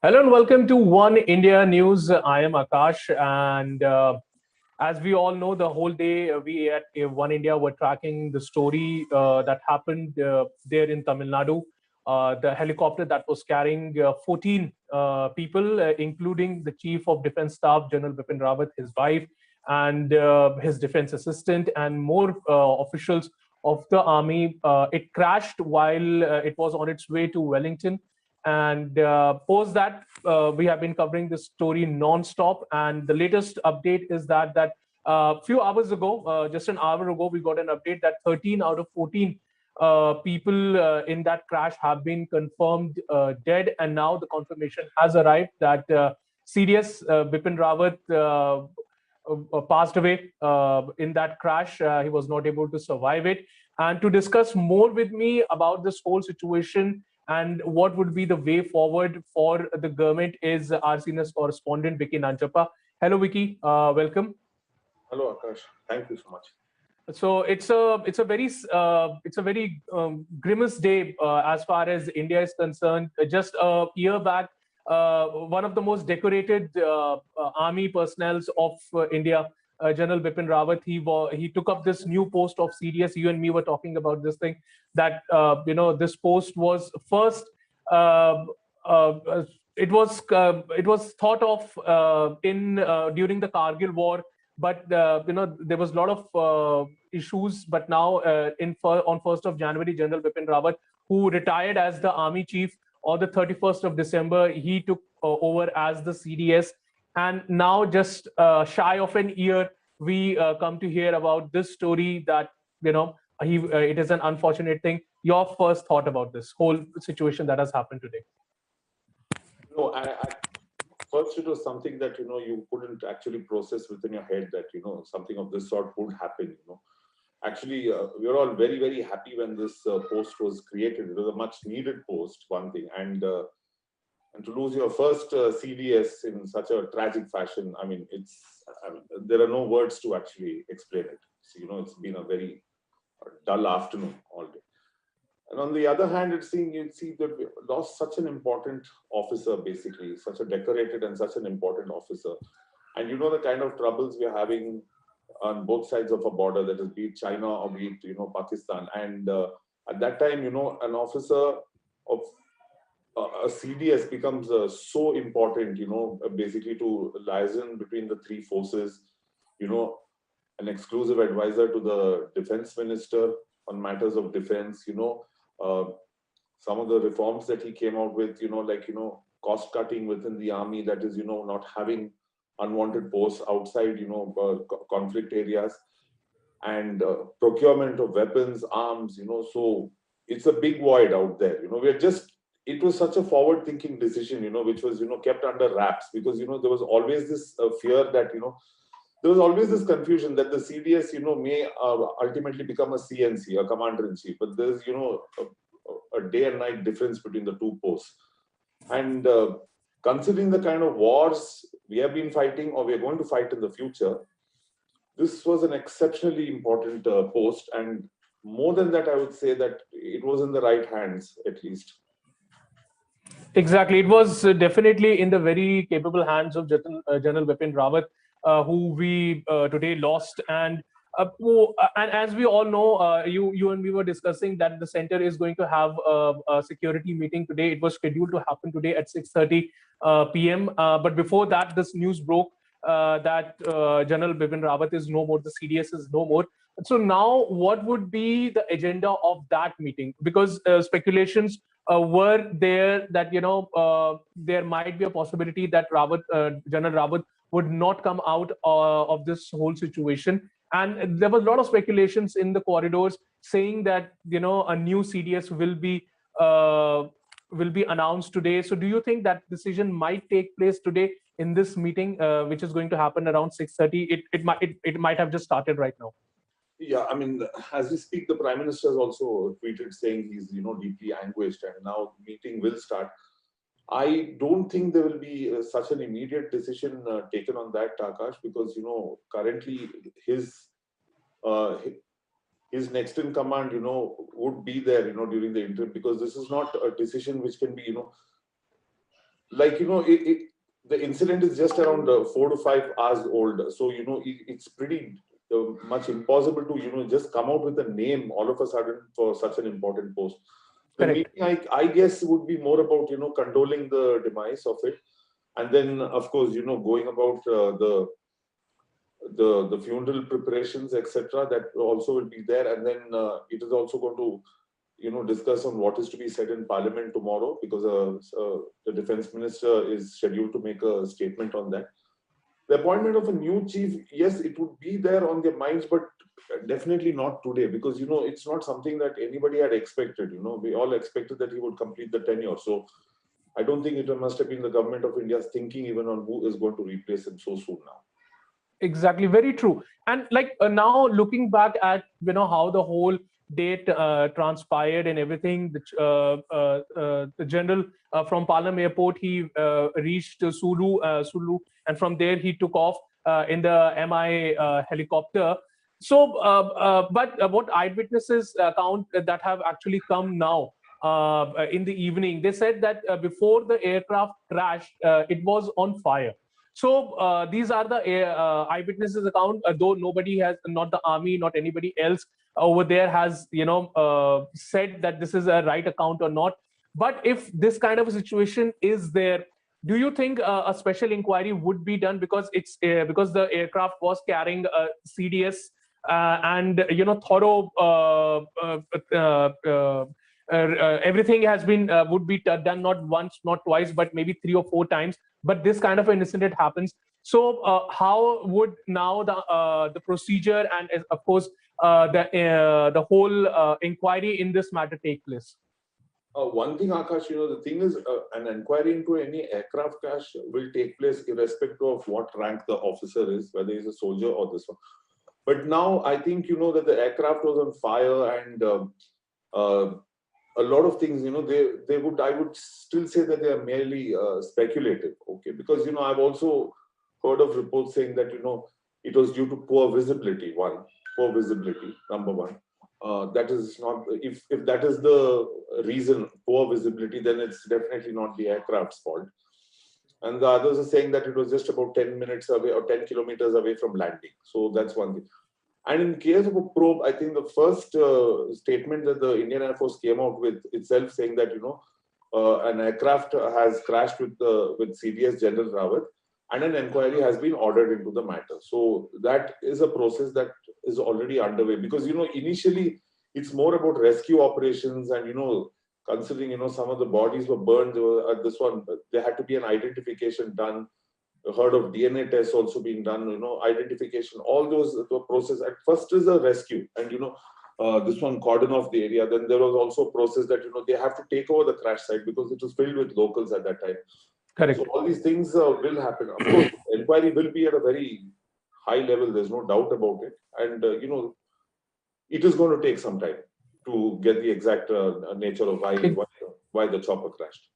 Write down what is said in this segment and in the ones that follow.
Hello and welcome to One India News. I am Akash, and as we all know, the whole day we at One India were tracking the story that happened there in Tamil Nadu. The helicopter that was carrying 14 people, including the Chief of Defense Staff, General Bipin Rawat, his wife, and his defense assistant, and more officials of the army. It crashed while it was on its way to Wellington, and post that, we have been covering this story non-stop. And the latest update is that a few hours ago, just an hour ago, we got an update that 13 out of 14 people in that crash have been confirmed dead. And now the confirmation has arrived that CDS Bipin Rawat passed away in that crash. He was not able to survive it. And to discuss more with me about this whole situation and what would be the way forward for the government is our senior correspondent, Vicky Nanchappa. Hello, Vicky. Welcome. Hello, Akash. Thank you so much. So it's a very grimace day as far as India is concerned. Just a year back, one of the most decorated army personnel of India, General Bipin Rawat, he took up this new post of CDS. You and me were talking about this thing that this post was first. It was thought of in during the Kargil war, but there was a lot of issues. But now on 1st of January, General Bipin Rawat, who retired as the army chief on the 31st of December, he took over as the CDS. And now, just shy of an year, we come to hear about this story that it is an unfortunate thing. Your first thought about this whole situation that has happened today? No, first it was something that you couldn't actually process within your head that something of this sort would happen. Actually, we were all very, very happy when this post was created. It was a much needed post, one thing, and to lose your first CDS in such a tragic fashion, there are no words to actually explain it. So, it's been a very dull afternoon all day. And on the other hand, you'd see that we lost such an important officer, basically, such a decorated and such an important officer. And the kind of troubles we're having on both sides of a border, that is, be it China or be it, Pakistan. And at that time, an officer of a CDS becomes so important, basically to liaison between the three forces, an exclusive advisor to the defense minister on matters of defense, some of the reforms that he came out with, cost cutting within the army, that is, not having unwanted posts outside, conflict areas, and procurement of weapons, arms, so it's a big void out there. It was such a forward-thinking decision, which was, kept under wraps, because, there was always this fear that, there was always this confusion that the CDS, may ultimately become a CNC, a commander-in-chief, but there's, a day and night difference between the two posts. And considering the kind of wars we have been fighting or we are going to fight in the future, this was an exceptionally important post. And more than that, I would say that it was in the right hands, at least. Exactly. It was definitely in the very capable hands of General Bipin Rawat, who we today lost. And as we all know, you and we were discussing that the center is going to have a security meeting today. It was scheduled to happen today at 6:30 p.m. But before that, this news broke that General Bipin Rawat is no more, the CDS is no more. So now, what would be the agenda of that meeting? Because speculations were there that there might be a possibility that General Rawat would not come out of this whole situation. And there was a lot of speculations in the corridors saying that a new CDS will be announced today. So do you think that decision might take place today in this meeting, which is going to happen around 6:30? It might have just started right now. Yeah, as we speak, the Prime Minister has also tweeted saying he's deeply anguished, and now the meeting will start. I don't think there will be such an immediate decision taken on that, Akash, because currently his next in command would be there during the interim, because this is not a decision which can be like, the incident is just around 4 to 5 hours old. So, it's pretty much impossible to, just come out with a name all of a sudden for such an important post. The Correct. meeting, I guess, would be more about, condoling the demise of it. And then, of course, going about the funeral preparations, etc. That also will be there. And then it is also going to, discuss on what is to be said in Parliament tomorrow, because the Defence Minister is scheduled to make a statement on that. The appointment of a new chief, yes, it would be there on their minds, but definitely not today, because, it's not something that anybody had expected. We all expected that he would complete the tenure. So I don't think it must have been the government of India's thinking even on who is going to replace him so soon now. Exactly, very true. And like now looking back at how the whole date transpired and everything, the general from Palam Airport, he reached Sulu, and from there he took off in the MI helicopter. So, but what eyewitnesses account that have actually come now in the evening, they said that before the aircraft crashed, it was on fire. So these are the eyewitnesses account, though nobody has, not the army, not anybody else over there has, said that this is a right account or not. But if this kind of a situation is there, do you think a special inquiry would be done, because it's because the aircraft was carrying a CDS and thorough everything has been would be done not once, not twice, but maybe 3 or 4 times. But this kind of an incident happens. So how would now the procedure and of course the whole inquiry in this matter take place? One thing, Akash, the thing is, an inquiry into any aircraft crash will take place irrespective of what rank the officer is, whether he's a soldier or this one. But now I think, that the aircraft was on fire, and a lot of things, I would still say that they are merely speculative, okay? Because, I've also heard of reports saying that, it was due to poor visibility, number one. That is not, if that is the reason, poor visibility, then it's definitely not the aircraft's fault. And the others are saying that it was just about 10 minutes away or 10 kilometers away from landing. So that's one thing. And in case of a probe, I think the first statement that the Indian Air Force came out with itself saying that, an aircraft has crashed with CDS General Rawat, and an inquiry has been ordered into the matter. So that is a process that is already underway, because, initially it's more about rescue operations, and, considering, some of the bodies were burned, at this one, there had to be an identification done. Heard of DNA tests also being done, identification, all those process. At first is a rescue, and, this one cordon off the area. Then there was also a process that, they have to take over the crash site because it was filled with locals at that time. Correct. So all these things will happen. Of course, inquiry will be at a very high level. There's no doubt about it. And, it is going to take some time to get the exact nature of why the chopper crashed.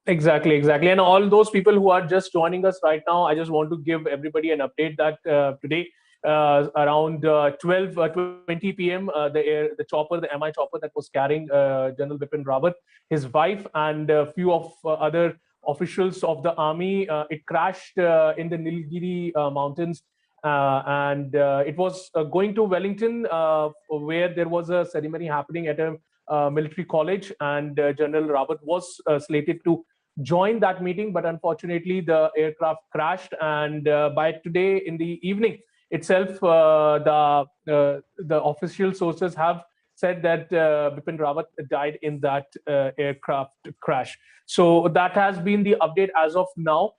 Exactly. And all those people who are just joining us right now, I just want to give everybody an update that today around 12:20 p.m. The chopper, the MI chopper that was carrying General Bipin Rawat, his wife, and a few of other officials of the army, it crashed in the Nilgiri mountains, and it was going to Wellington, where there was a ceremony happening at a military college, and General Rawat was slated to join that meeting, but unfortunately the aircraft crashed, and by today in the evening itself, the official sources have said that Bipin Rawat died in that aircraft crash. So that has been the update as of now.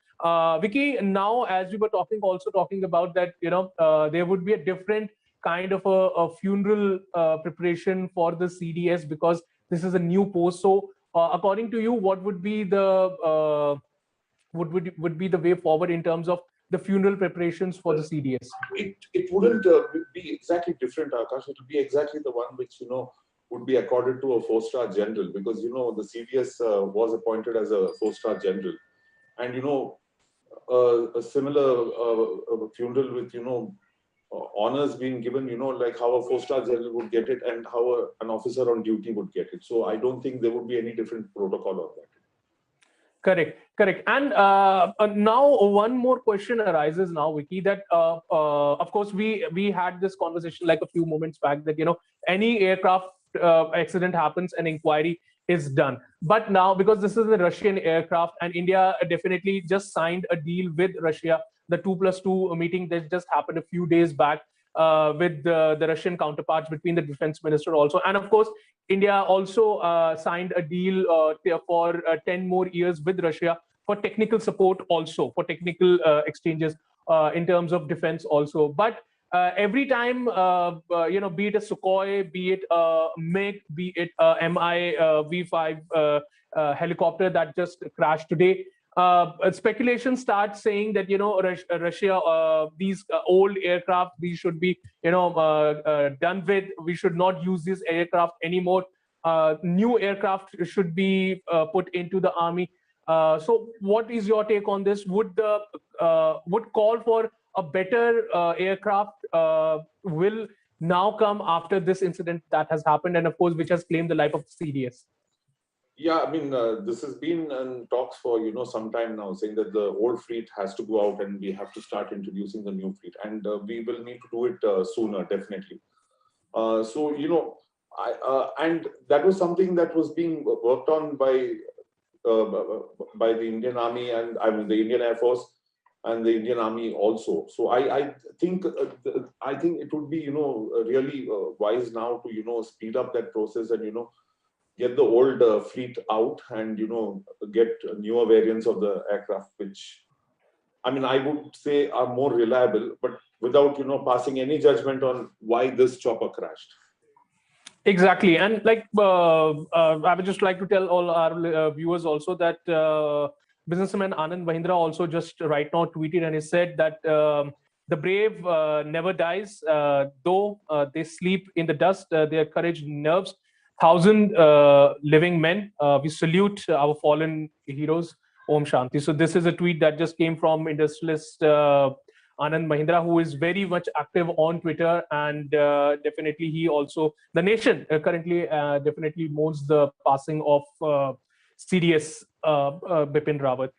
Vicky, now as we were talking about that, there would be a different kind of a funeral preparation for the CDS, because this is a new post. So according to you, what would be the would be the way forward in terms of the funeral preparations for the CDS? It wouldn't be exactly different, Akash. It would be exactly the one which, would be accorded to a 4-star general, because, the CDS was appointed as a 4-star general. And, a similar funeral with, honors being given, like how a 4-star general would get it and how an officer on duty would get it. So I don't think there would be any different protocol on that. Correct. And now one more question arises now, Vicky, that of course we had this conversation like a few moments back that, any aircraft accident happens, an inquiry is done. But now, because this is a Russian aircraft and India definitely just signed a deal with Russia, the 2+2 meeting that just happened a few days back with the Russian counterparts between the defense minister also. And of course, India also signed a deal for 10 more years with Russia for technical support also, for technical exchanges in terms of defense also. But every time, be it a Sukhoi, be it a MiG, be it a Mi V5 helicopter that just crashed today, speculation starts saying that, Russia, these old aircraft, these should be, done with. We should not use this aircraft anymore. New aircraft should be put into the army. So what is your take on this? Would call for a better aircraft will now come after this incident that has happened, and of course which has claimed the life of CDS? Yeah, I mean, this has been in talks for some time now, saying that the old fleet has to go out and we have to start introducing the new fleet, and we will need to do it sooner, definitely. So and that was something that was being worked on by the Indian Army, and I mean the Indian Air Force and the Indian Army also. So I think it would be really wise now to speed up that process and get the old fleet out and get newer variants of the aircraft, which I mean I would say are more reliable, but without passing any judgment on why this chopper crashed. Exactly. And like I would just like to tell all our viewers also that businessman Anand Mahindra also just right now tweeted, and he said that the brave never dies, though they sleep in the dust, their courage nerves 1,000 living men. We salute our fallen heroes. Om Shanti. So this is a tweet that just came from industrialist Anand Mahindra, who is very much active on Twitter, and definitely he also, the nation currently definitely mourns the passing of CDS Bipin Rawat.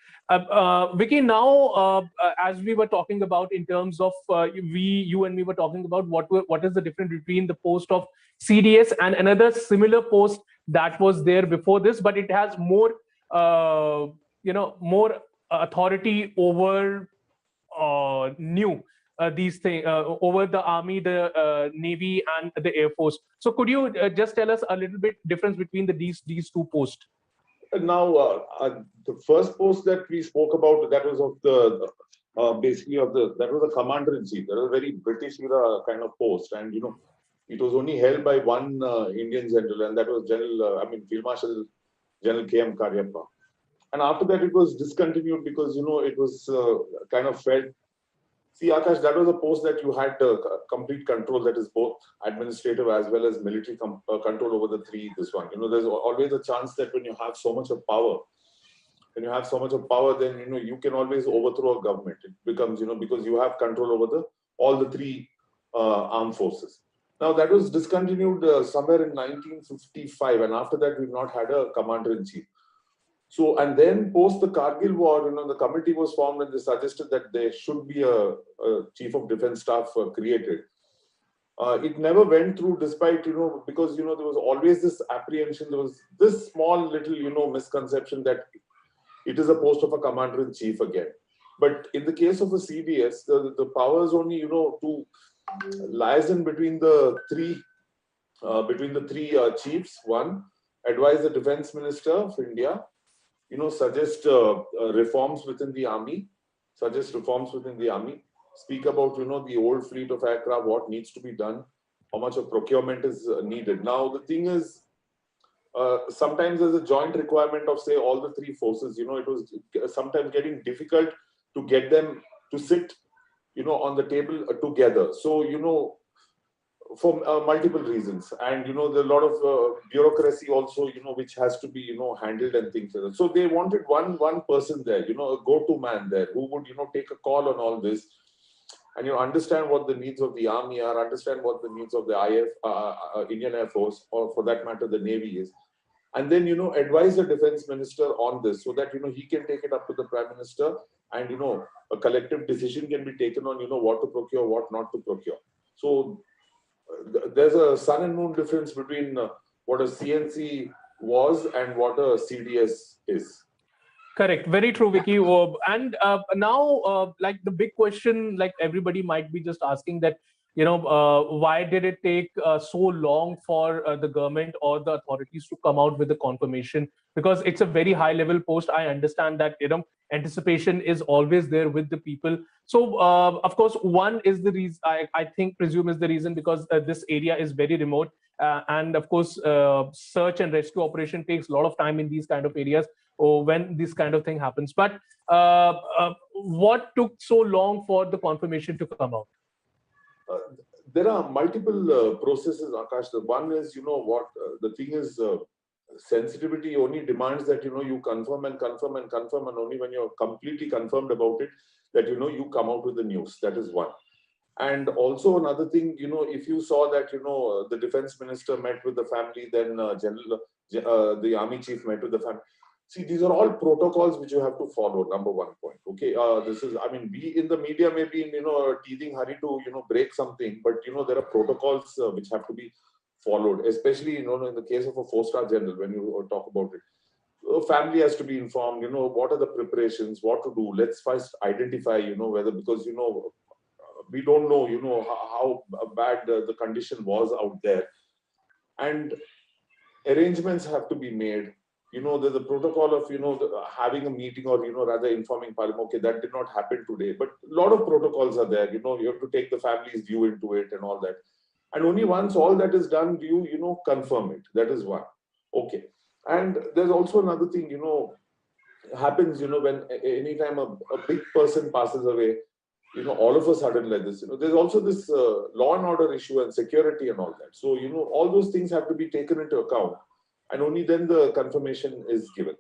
Vicky, now as we were talking about in terms of you and me were talking about what is the difference between the post of CDS and another similar post that was there before this, but it has more more authority over these things over the army, the navy, and the air force. So could you just tell us a little bit difference between these two posts? Now, the first post that we spoke about, that was of the that was the commander-in-chief. That was a very British era kind of post, and it was only held by one Indian general, and that was Field Marshal General K.M. Karyappa. And after that, it was discontinued because it was kind of felt. See, Akash, that was a post that you had complete control. That is both administrative as well as military control over the three. This one, there's always a chance that when you have so much of power, then you can always overthrow a government. It becomes because you have control over all the three armed forces. Now that was discontinued somewhere in 1955, and after that we've not had a commander-in-chief. So, and then post the Kargil war, the committee was formed and they suggested that there should be a chief of defense staff created. It never went through, despite, because, there was always this apprehension, there was this small little, misconception that it is a post of a commander-in-chief again. But in the case of a CDS, the powers only, to liaison between the three chiefs. One, advise the defense minister of India, suggest reforms within the army, speak about, the old fleet of aircraft, what needs to be done, how much of procurement is needed. Now, the thing is, sometimes there's a joint requirement of, say, all the three forces. It was sometimes getting difficult to get them to sit, on the table together. So, for multiple reasons, and there are a lot of bureaucracy also, which has to be handled and things like that. So they wanted one person there, a go-to man there who would take a call on all this, and understand what the needs of the army are, understand what the needs of the Indian Air Force, or for that matter the Navy is, and then, advise the defense minister on this so that, he can take it up to the prime minister, and, a collective decision can be taken on, what to procure, what not to procure. So there's a sun and moon difference between what a CNC was and what a CDS is. Correct. Very true, Vicky. And now, like the big question, like everybody might be just asking that, why did it take so long for the government or the authorities to come out with the confirmation? Because it's a very high level post. I understand that, anticipation is always there with the people. So, of course, one is the reason, I think, presume is the reason, because this area is very remote. And of course, search and rescue operation takes a lot of time in these kind of areas, or when this kind of thing happens. But what took so long for the confirmation to come out? There are multiple processes, Akash. The one is, the thing is, sensitivity only demands that, you confirm and confirm and confirm, and only when you're completely confirmed about it, that, you come out with the news. That is one. And also another thing, if you saw that, the defense minister met with the family, then the army chief met with the family. See, these are all protocols which you have to follow, number one point. Okay, this is, we in the media may be in, a teething hurry to, break something, but, there are protocols which have to be followed, especially, in the case of a 4-star general, when you talk about it. Family has to be informed, what are the preparations, what to do. Let's first identify, whether, because, we don't know, how bad the condition was out there. And arrangements have to be made. There's a protocol of, having a meeting, or, rather informing Parliament, okay, that did not happen today. But a lot of protocols are there. You have to take the family's view into it and all that. And only once all that is done, do you, confirm it. That is one. Okay. And there's also another thing, happens, when anytime a big person passes away, all of a sudden like this, there's also this law and order issue and security and all that. So, all those things have to be taken into account. And only then the confirmation is given.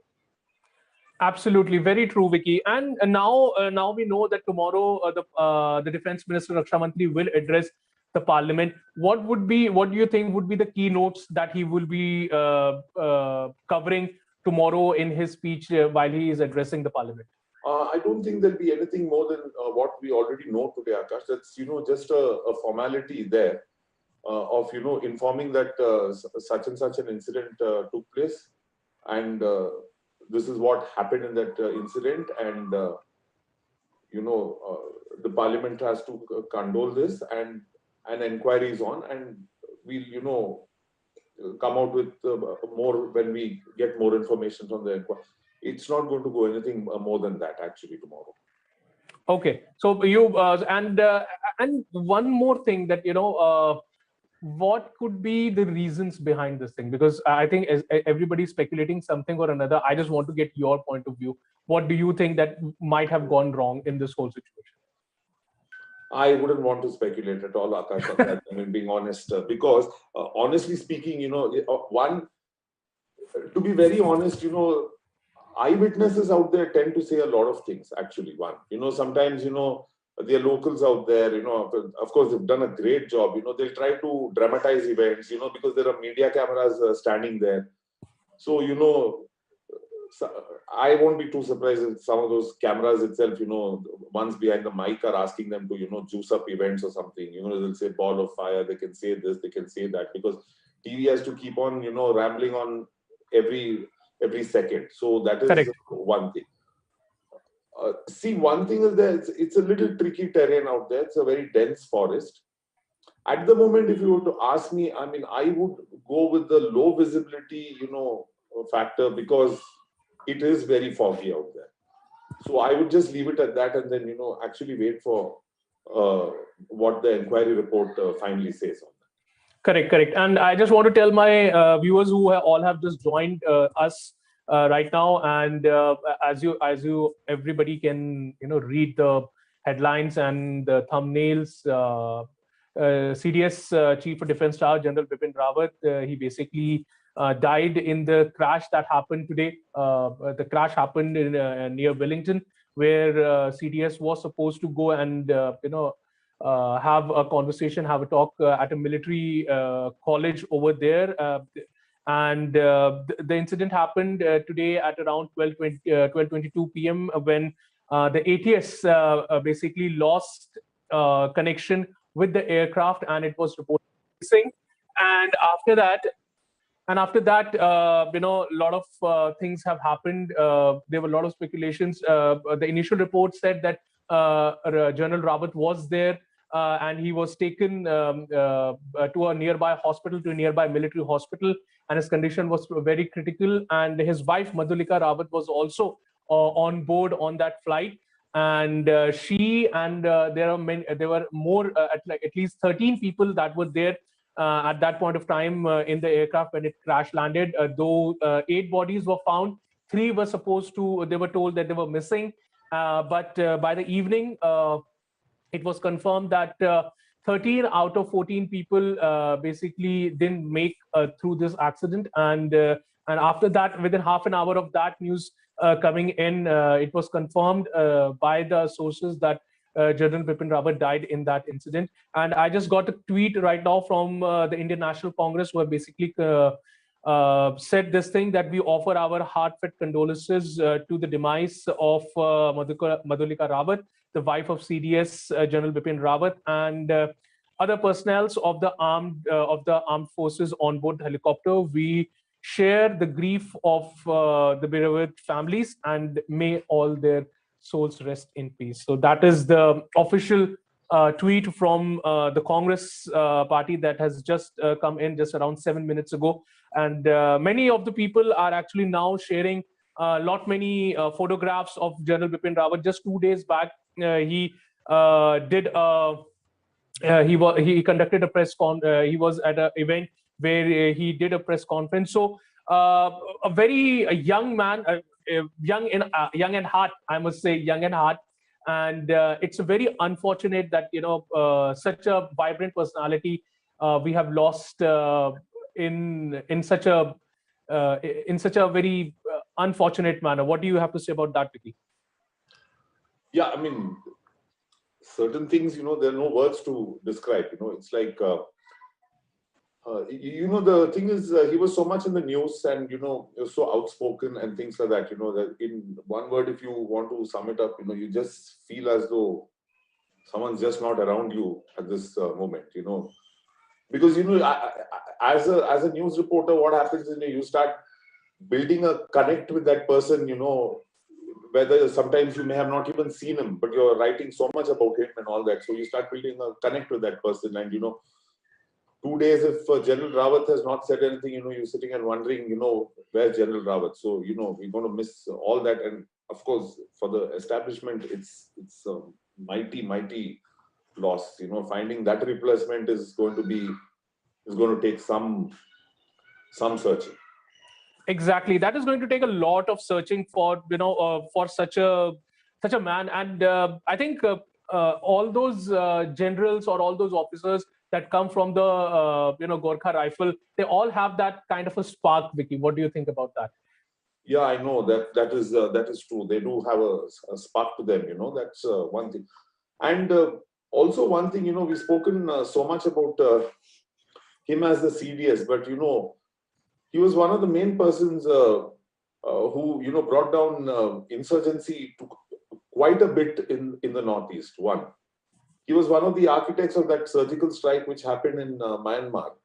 Absolutely, very true, Vicky. And now we know that tomorrow the Defense Minister Raksha Mantri will address the Parliament. What do you think would be the keynotes that he will be covering tomorrow in his speech while he is addressing the Parliament? I don't think there'll be anything more than what we already know today, Akash. That's just a formality there. Of informing that such and such an incident took place, and this is what happened in that incident, and the Parliament has to condole this, and an inquiry is on, and we'll come out with more when we get more information from the inquiry. It's not going to go anything more than that actually tomorrow. Okay, so you and one more thing that what could be the reasons behind this thing? Because I think everybody's speculating something or another. I just want to get your point of view. What do you think that might have gone wrong in this whole situation? I wouldn't want to speculate at all, Akash, on that. Being honest, because honestly speaking, one, to be very honest, eyewitnesses out there tend to say a lot of things, actually. One, sometimes, there are locals out there, of course, they've done a great job. They'll try to dramatize events, because there are media cameras standing there. So, I won't be too surprised if some of those cameras itself, ones behind the mic are asking them to, juice up events or something. They'll say ball of fire, they can say this, they can say that, because TV has to keep on, rambling on every second. So that is Correct. One thing. See, one thing is that it's a little tricky terrain out there. It's a very dense forest. At the moment, if you were to ask me, I would go with the low visibility, factor, because it is very foggy out there. So I would just leave it at that, and then, actually wait for what the inquiry report finally says on that. Correct. And I just want to tell my viewers who all have just joined us right now, and as you everybody can read the headlines and the thumbnails. CDS Chief of Defence Staff General Bipin Rawat, he basically died in the crash that happened today. The crash happened in near Wellington, where CDS was supposed to go and have a conversation, have a talk at a military college over there. And the incident happened today at around 12:22 p.m. when the ATS basically lost connection with the aircraft, and it was reported missing. And after that, a lot of things have happened. There were a lot of speculations. The initial report said that General Rawat was there, and he was taken to a nearby hospital, to a nearby military hospital, and his condition was very critical. And his wife, Madhulika Rawat, was also on board on that flight. And she and there were more, at least 13 people that were there at that point of time in the aircraft when it crash landed. Though 8 bodies were found, 3 were they were told that they were missing. But by the evening, it was confirmed that 13 out of 14 people basically didn't make through this accident. And after that, within half an hour of that news coming in, it was confirmed by the sources that General Bipin Rawat died in that incident. And I just got a tweet right now from the Indian National Congress, who have basically said this thing, that we offer our heartfelt condolences to the demise of Madhulika Rawat, the wife of CDS General Bipin Rawat, and other personnels of the armed forces on board the helicopter. We share the grief of the bereaved families, and may all their souls rest in peace. So that is the official tweet from the Congress party that has just come in just around 7 minutes ago. And many of the people are actually now sharing many photographs of General Bipin Rawat. Just 2 days back, he conducted a press he was at an event where he did a press conference. So a very young man, young in heart, I must say, young in heart. And it's very unfortunate that such a vibrant personality we have lost in such a very unfortunate manner. What do you have to say about that, Vicky? Yeah, I mean, certain things, there are no words to describe. It's like, the thing is, he was so much in the news, and he was so outspoken and things like that. That in one word, if you want to sum it up, you just feel as though someone's just not around you at this moment. Because as a news reporter, what happens is you start building a connect with that person. Whether sometimes you may have not even seen him, but you're writing so much about him and all that. So you start building a connect with that person. And, 2 days, if General Rawat has not said anything, you're sitting and wondering, where's General Rawat? So, we're going to miss all that. And of course, for the establishment, it's a mighty loss. Finding that replacement is going to take some searching. Exactly. That is going to take a lot of searching for such a man. And I think all those generals or all those officers that come from the Gorkha Rifle, they all have that kind of a spark. Vicky, what do you think about that? Yeah, I know that is true. They do have a spark to them. That's one thing. And also one thing, we've spoken so much about him as the CDS, but he was one of the main persons who brought down insurgency to quite a bit in the Northeast. He was one of the architects of that surgical strike which happened in Myanmar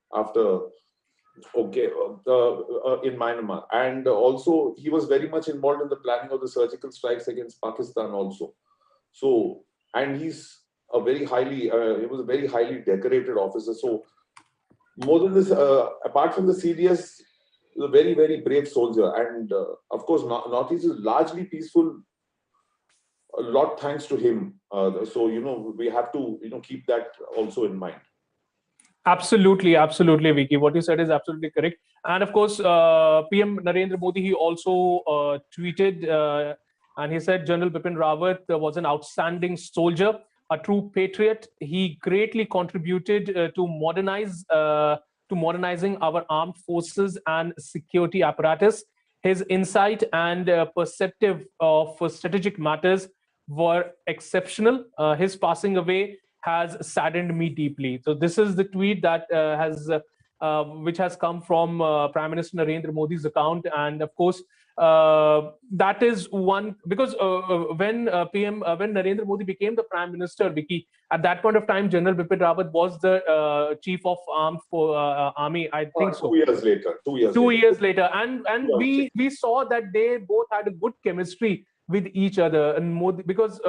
in Myanmar, and also he was very much involved in the planning of the surgical strikes against Pakistan also. So, and he was a very highly decorated officer. So, more than this, apart from the CDS, he was a very, very brave soldier. And of course, Northeast is largely peaceful. A lot thanks to him. So, we have to, keep that also in mind. Absolutely, Vicky. What you said is absolutely correct. And of course, PM Narendra Modi, he also tweeted and he said General Bipin Rawat was an outstanding soldier, a true patriot. He greatly contributed to modernizing our armed forces and security apparatus. His insight and perspective of strategic matters were exceptional. His passing away has saddened me deeply. So this is the tweet that has which has come from Prime Minister Narendra Modi's account. And of course, that is one, because when Narendra Modi became the Prime Minister, Vicky, at that point of time, General Bipin Rawat was the Chief of Armed Army, I think so. 2 years later. 2 years. 2 years later, and we saw that they both had a good chemistry with each other, and Modi, because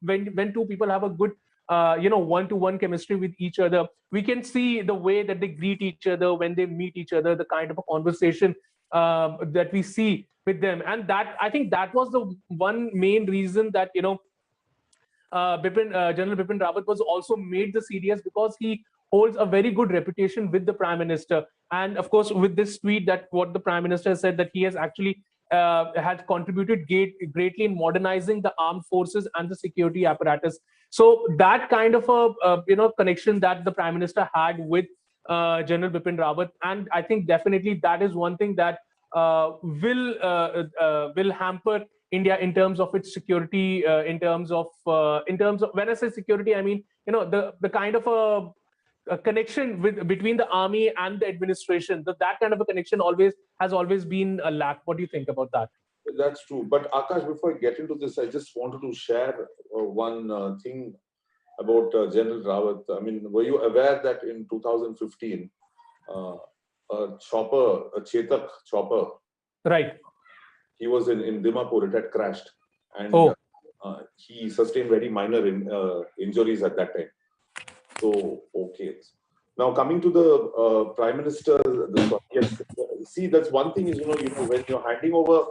when two people have a good one-to-one chemistry with each other, we can see the way that they greet each other when they meet each other, the kind of a conversation that we see with them. And that, I think, that was the one main reason that General Bipin Rawat was also made the CDS, because he holds a very good reputation with the Prime Minister. And of course, with this tweet, that what the Prime Minister said, that he has actually had contributed greatly in modernizing the armed forces and the security apparatus. So that kind of a connection that the Prime Minister had with General Bipin Rawat, and I think definitely that is one thing that will hamper India in terms of its security. In terms of when I say security, I mean the kind of a connection between the army and the administration. That kind of a connection has always been a lack. What do you think about that? That's true. But Akash, before I get into this, I just wanted to share one thing about General Rawat. I mean, were you aware that in 2015, a Chetak chopper, right, he was in Dimapur, it had crashed, and he sustained very minor injuries at that time. So, okay. Now coming to the Prime Minister, yes, see, that's one thing is, when you're handing over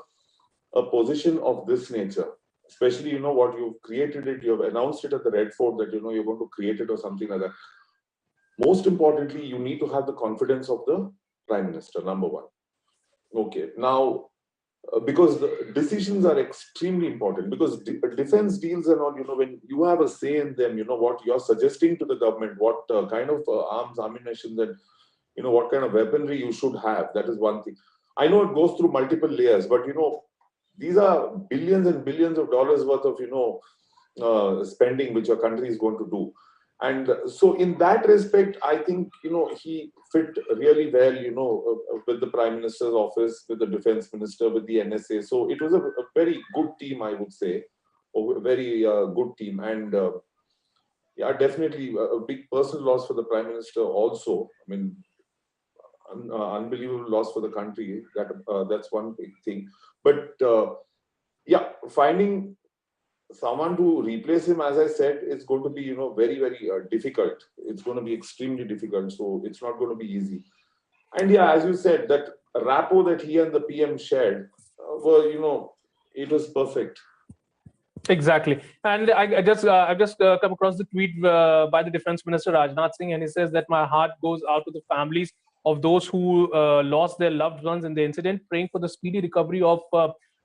a position of this nature, especially, what you've created it, you've announced it at the Red Fort that, you're going to create it or something like that. Most importantly, you need to have the confidence of the Prime Minister, number one. Okay. Now, because the decisions are extremely important, because defense deals and all, when you have a say in them, what you're suggesting to the government, what kind of arms, ammunition, that, what kind of weaponry you should have. That is one thing. I know it goes through multiple layers, but, these are billions and billions of dollars worth of, spending which your country is going to do. And so in that respect, I think, he fit really well, with the Prime Minister's office, with the Defense Minister, with the NSA. So it was a very good team, I would say, a very good team. And yeah, definitely a big personal loss for the Prime Minister also. I mean, unbelievable loss for the country. That's one big thing. But yeah, finding someone to replace him, as I said, is going to be, very, very difficult. It's going to be extremely difficult. So it's not going to be easy. And yeah, as you said, that rapport that he and the PM shared, it was perfect. Exactly. And I've just come across the tweet by the Defense Minister Rajnath Singh, and he says that my heart goes out to the families of those who lost their loved ones in the incident, praying for the speedy recovery of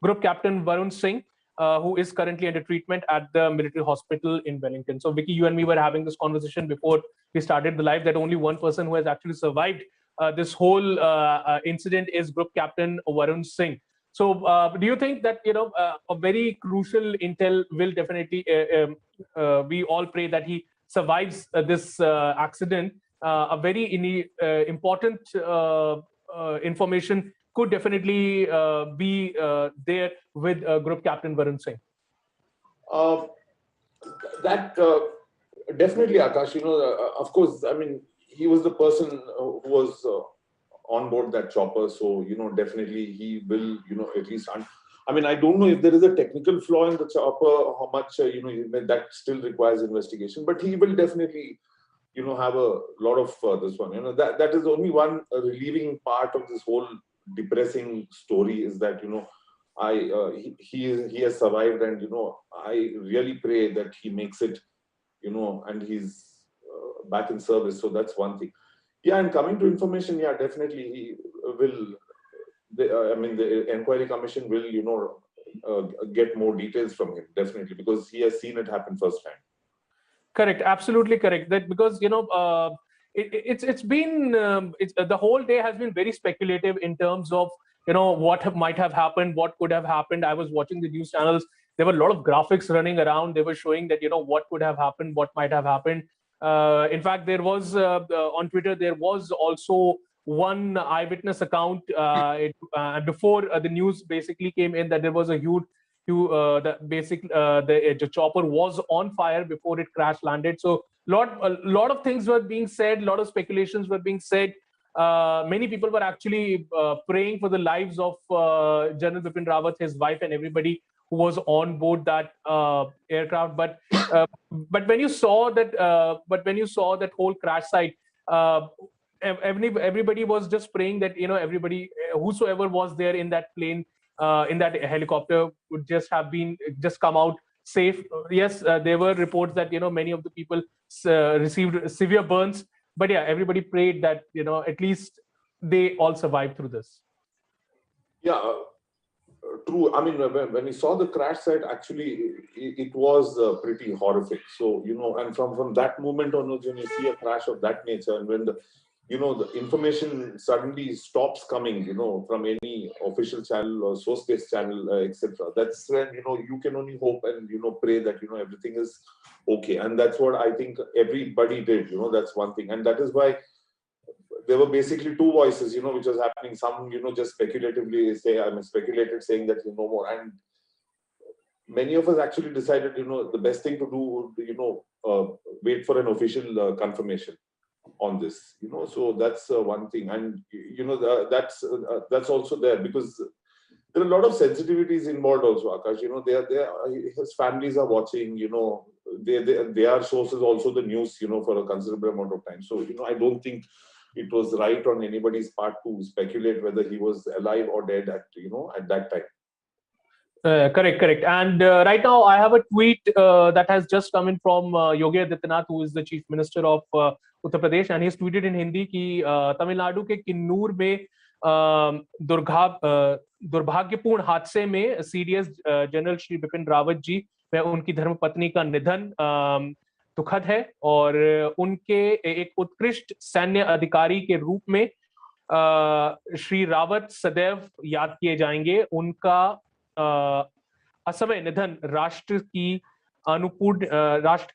Group Captain Varun Singh, who is currently under treatment at the military hospital in Wellington. So, Vicky, you and me were having this conversation before we started the live, that only one person who has actually survived this whole incident is Group Captain Varun Singh. So, do you think that a very crucial intel will definitely? We all pray that he survives this accident. A very important information could definitely be there with Group Captain Varun Singh. That definitely, Akash. Of course, I mean, he was the person who was on board that chopper, so definitely he will, at least. I mean, I don't know if there is a technical flaw in the chopper, how much that still requires investigation, but he will definitely, have a lot of this one. That is only one relieving part of this whole depressing story, is that he has survived, and I really pray that he makes it, and he's back in service. So that's one thing. Yeah, and coming to information, yeah, definitely he will. The Inquiry Commission will, get more details from him, definitely, because he has seen it happen firsthand. Correct, absolutely correct. That because it's been the whole day has been very speculative in terms of what might have happened, what could have happened. I was watching the news channels. There were a lot of graphics running around. They were showing that what could have happened, what might have happened. In fact, there was on Twitter, there was also one eyewitness account. Before the news basically came in that there was a the chopper was on fire before it crash landed. So a lot of things were being said, a lot of speculations were being said. Many people were actually praying for the lives of General Bipin Rawat, his wife, and everybody who was on board that aircraft. But when you saw that whole crash site, uh, everybody was just praying that everybody, whosoever was there in that plane, in that helicopter, would just come out safe. Yes, there were reports that many of the people received severe burns, but yeah, everybody prayed that at least they all survived through this. Yeah, true. I mean, when we saw the crash site, actually, it was pretty horrific. So, and from that moment onwards, when you see a crash of that nature, and when the information suddenly stops coming, from any official channel or source-based channel, etc. That's when, you can only hope and, pray that, everything is okay. And that's what I think everybody did, that's one thing. And that is why there were basically two voices, which was happening. Some, just speculatively speculated saying that, no more. And many of us actually decided, the best thing to do would be, wait for an official confirmation on this, so that's one thing. And, that's also there because there are a lot of sensitivities involved also, Akash. His families are watching, they are sources also the news, for a considerable amount of time. So, I don't think it was right on anybody's part to speculate whether he was alive or dead at that time. Correct. And right now, I have a tweet that has just come in from Yogi Adityanath, who is the Chief Minister of Uttar Pradesh, and he's tweeted in Hindi कि तमिल नाडु के किन्नूर में दुर्भाग्यपूर्ण हादसे में CDS general Shri Bipin Rawat ji व उनकी धर्मपत्नी का निधन दुखद है, और उनके एक उत्कृष्ट सैन्य अधिकारी के रूप में श्री रावत सदैव याद किए जाएंगे. उनका असमय निधन राष्ट्र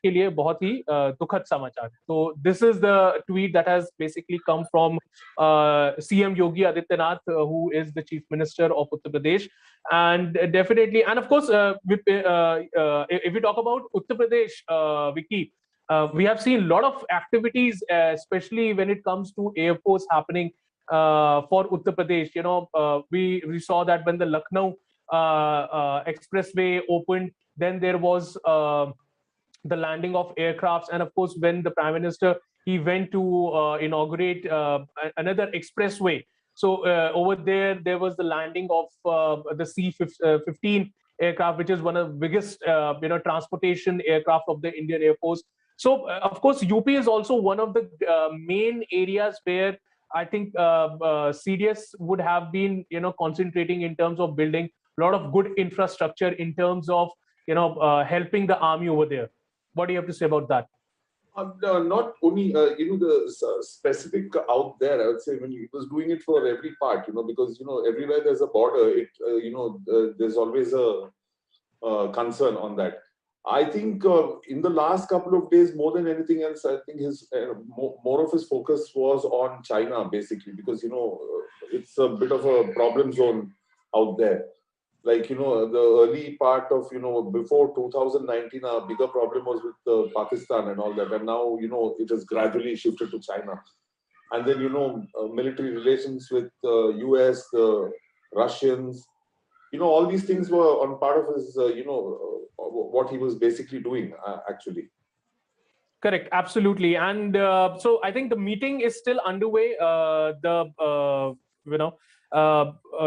के लिए बहुत ही दुखद समाचार. So this is the tweet that has basically come from CM Yogi Adityanath, who is the Chief Minister of Uttar Pradesh. And definitely, and of course, if we talk about Uttar Pradesh, Vicky, we have seen a lot of activities, especially when it comes to Air Force happening for Uttar Pradesh. We saw that when the Lucknow expressway opened, then there was the landing of aircrafts, and of course when the Prime Minister, he went to inaugurate another expressway. So over there was the landing of the C-15 aircraft, which is one of the biggest transportation aircraft of the Indian Air Force. So of course UP is also one of the main areas where I think CDS would have been concentrating in terms of building a lot of good infrastructure in terms of helping the army over there. What do you have to say about that? Not only the specific out there, I would say, when he was doing it for every part, because everywhere there's a border, there's always a concern on that. I think in the last couple of days, more than anything else, I think his more of his focus was on China, basically, because it's a bit of a problem zone out there. Like, the early part of, before 2019, a bigger problem was with Pakistan and all that. And now, it has gradually shifted to China. And then, military relations with US, the Russians, all these things were on part of his, what he was basically doing, actually. Correct, absolutely. And so I think the meeting is still underway.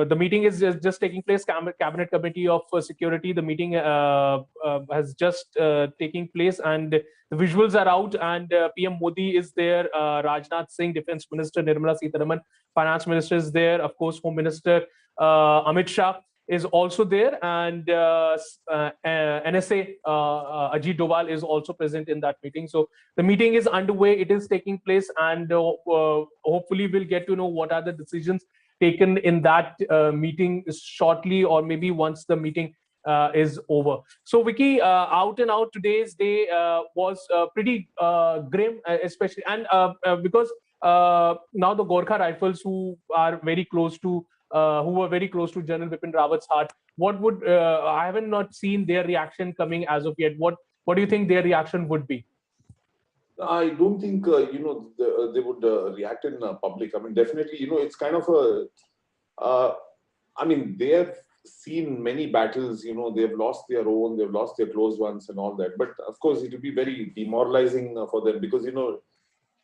The meeting is just taking place. Cabinet Committee of Security. The meeting has just taking place, and the visuals are out. And PM Modi is there. Rajnath Singh, Defense Minister Nirmala Sitharaman, Finance Minister is there. Of course, Home Minister Amit Shah is also there, and NSA Ajit Doval is also present in that meeting. So the meeting is underway. It is taking place, and hopefully we'll get to know what are the decisions taken in that meeting shortly, or maybe once the meeting is over. So Vicky, out and out, today's day was pretty grim, especially, and because now the Gorkha Rifles, who are very close to, who were very close to General Bipin Rawat's heart, what would, I haven't not seen their reaction coming as of yet. What do you think their reaction would be? I don't think, they would react in public. I mean, definitely, it's kind of I mean, they have seen many battles, they've lost their own, they've lost their close ones and all that. But of course, it will be very demoralizing for them because,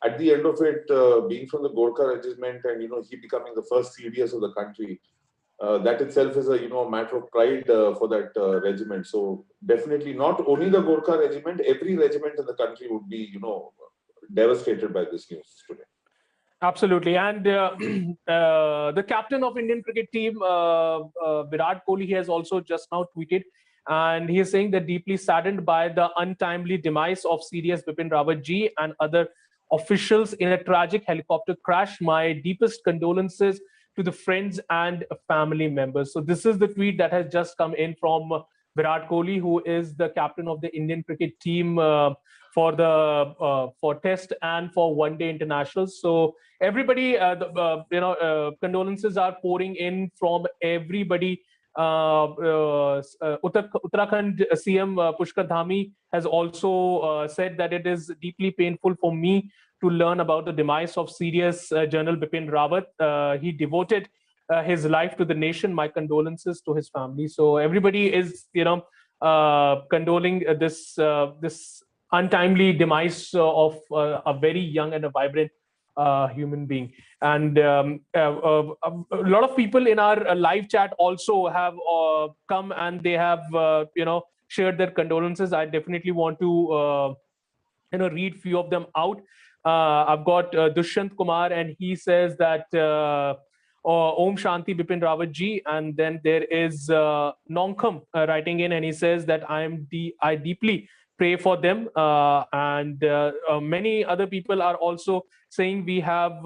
at the end of it, being from the Gorkha regiment and, he becoming the first CDS of the country, that itself is a matter of pride for that regiment. So definitely not only the Gorkha regiment, every regiment in the country would be, devastated by this news today. Absolutely. And the captain of Indian cricket team, Virat Kohli, he has also just now tweeted, and he is saying that deeply saddened by the untimely demise of CDS Bipin Rawat ji and other officials in a tragic helicopter crash. My deepest condolences to the friends and family members. So this is the tweet that has just come in from Virat Kohli, who is the captain of the Indian cricket team for the for Test and for One-Day Internationals. So everybody, condolences are pouring in from everybody. Uttarakhand CM Pushkar Dhami has also said that it is deeply painful for me to learn about the demise of CDS General Bipin Rawat. He devoted his life to the nation. My condolences to his family. So everybody is, condoling this untimely demise of a very young and a vibrant human being. And a lot of people in our live chat also have come and they have shared their condolences. I definitely want to read few of them out. I've got Dushyant Kumar, and he says that Om Shanti Bipin Rawat ji, and then there is Nongkham writing in, and he says that I deeply pray for them, and many other people are also saying. We have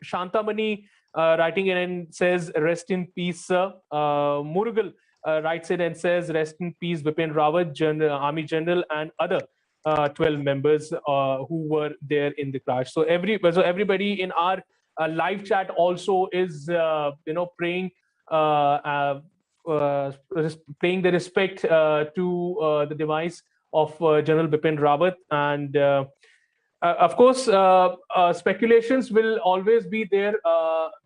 Shantamani writing in and says, rest in peace, sir. Murugal writes in and says, rest in peace, Bipin Rawat, Army General, and other 12 members who were there in the crash. So everybody in our live chat also is praying paying the respect to the demise of General Bipin Rawat. And of course, speculations will always be there.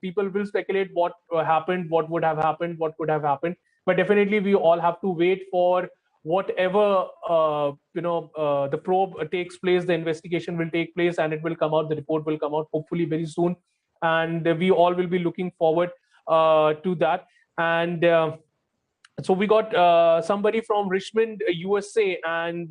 People will speculate what happened, what would have happened, what could have happened. But definitely, we all have to wait for whatever the probe takes place, the investigation will take place, and it will come out. The report will come out hopefully very soon, and we all will be looking forward to that. And so we got somebody from Richmond, USA, and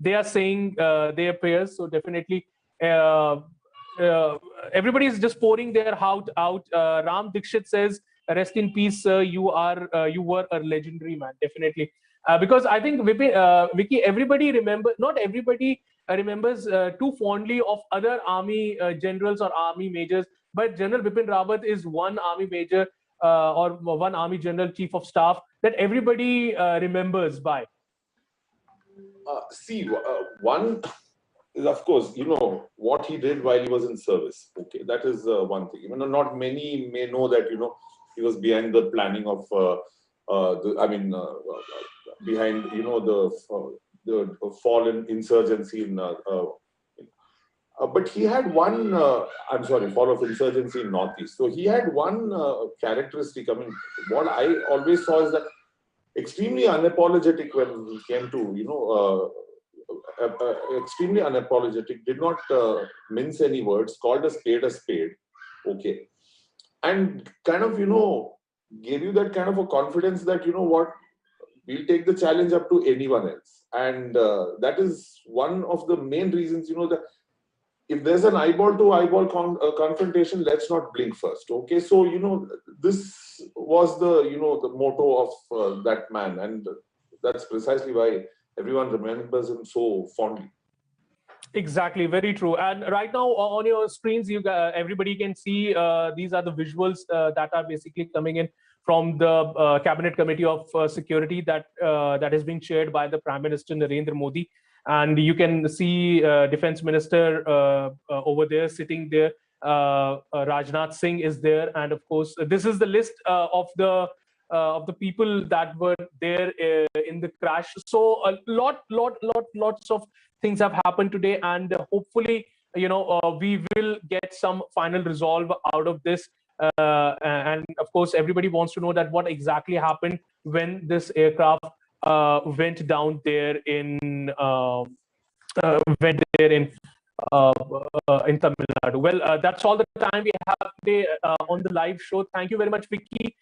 they are saying their prayers. So definitely, everybody is just pouring their heart out. Ram Dikshit says, "Rest in peace, sir. You were a legendary man." Definitely. Because I think, Vicky, everybody not everybody remembers too fondly of other army generals or army majors, but General Bipin Rawat is one army major or one army general, chief of staff that everybody remembers by. One is, of course, what he did while he was in service. Okay, that is one thing. Not many may know that, he was behind the planning of behind the fall in insurgency in but he had one fall of insurgency in Northeast. So he had one characteristic. I mean, what I always saw is that extremely unapologetic when he came to extremely unapologetic, did not mince any words, called a spade, okay, and kind of gave you that kind of a confidence that we'll take the challenge up to anyone else. And that is one of the main reasons, that if there's an eyeball to eyeball confrontation, let's not blink first. Okay, so this was the the motto of that man, and that's precisely why everyone remembers him so fondly. Exactly, very true. And right now on your screens, everybody can see these are the visuals that are basically coming in from the Cabinet Committee of Security that has been chaired by the Prime Minister Narendra Modi. And you can see Defense Minister over there sitting there Rajnath Singh is there, and of course, this is the list of the people that were there in the crash. So lots of things have happened today, and hopefully, we will get some final resolve out of this. And of course, everybody wants to know that what exactly happened when this aircraft went down there in in Tamil Nadu. Well, that's all the time we have today on the live show. Thank you very much, Vicky,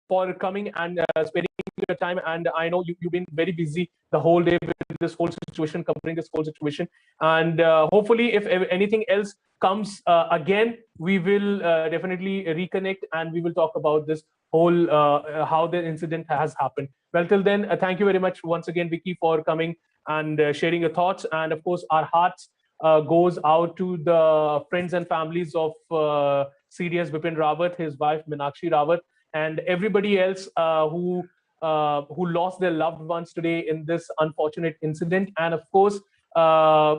for coming and spending your time. And I know you've been very busy the whole day with this whole situation, covering this whole situation. And hopefully, if anything else comes again, we will definitely reconnect and we will talk about this whole how the incident has happened. Well, till then, thank you very much once again, Vicky, for coming and sharing your thoughts. And of course, our hearts goes out to the friends and families of CDS Bipin Rawat, his wife Meenakshi Rawat, and everybody else who lost their loved ones today in this unfortunate incident. And of course,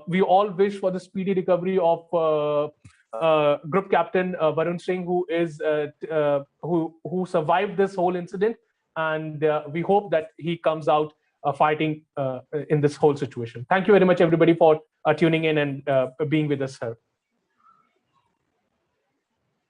we all wish for the speedy recovery of Group Captain Varun Singh, who is who survived this whole incident, and we hope that he comes out fighting in this whole situation. Thank you very much, everybody, for tuning in and being with us, sir.